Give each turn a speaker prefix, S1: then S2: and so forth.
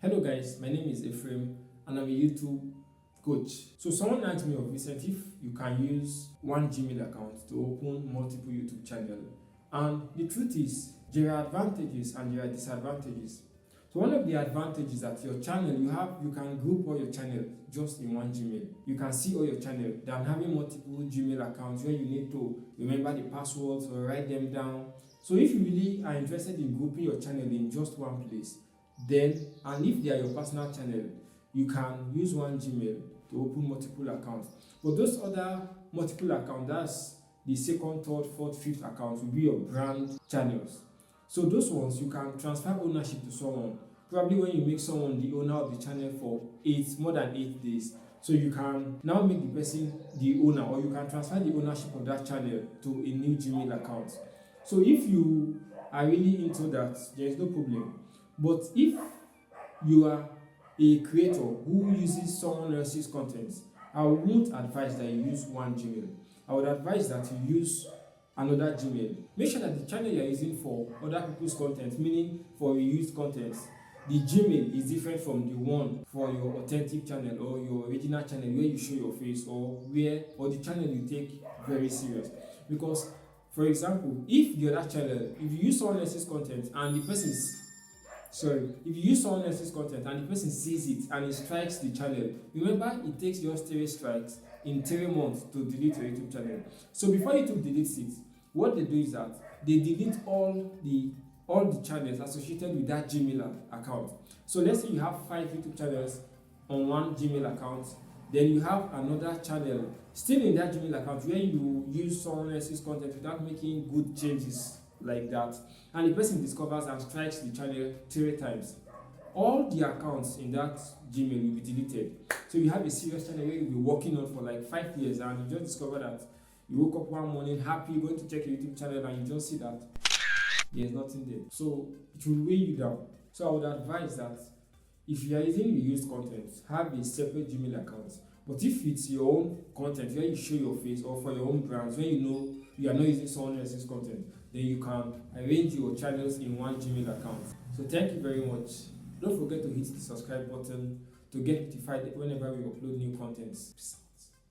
S1: Hello guys, my name is Ephraim and I'm a YouTube coach. So someone asked me of recent if you can use one Gmail account to open multiple YouTube channels. And the truth is, there are advantages and there are disadvantages. So one of the advantages is that your channel, you can group all your channels just in one Gmail. You can see all your channels than having multiple Gmail accounts where you need to remember the passwords or write them down. So if you really are interested in grouping your channel in just one place, then, and if they are your personal channel, you can use one Gmail to open multiple accounts. But those other multiple accounts, that's the second, third, fourth, fifth accounts, will be your brand channels. So those ones, you can transfer ownership to someone. Probably when you make someone the owner of the channel for more than 8 days. So you can now make the person the owner, or you can transfer the ownership of that channel to a new Gmail account. So if you are really into that, there is no problem. But if you are a creator who uses someone else's content, I won't advise that you use one Gmail. I would advise that you use another Gmail. Make sure that the channel you are using for other people's content, meaning for reused content, the Gmail is different from the one for your authentic channel or your original channel where you show your face, or the channel you take very serious. Because, for example, if the other channel, if you use someone else's content and the person sees it and it strikes the channel, remember it takes just 3 strikes in 3 months to delete your YouTube channel. So before YouTube deletes it, what they do is that they delete all the channels associated with that Gmail account. So let's say you have 5 YouTube channels on one Gmail account, then you have another channel still in that Gmail account where you use someone else's content without making good changes like that, and the person discovers and strikes the channel 3 times. All the accounts in that Gmail will be deleted. So you have a serious channel where you'll be working on for like 5 years, and you just discover that you woke up one morning happy, going to check your YouTube channel, and you just see that there's nothing there. So it will weigh you down. So I would advise that if you are using reused content, have a separate Gmail account. But if it's your own content where you show your face, or for your own brands, when you know you are not using someone else's content, then you can arrange your channels in one Gmail account. So thank you very much. Don't forget to hit the subscribe button to get notified whenever we upload new contents.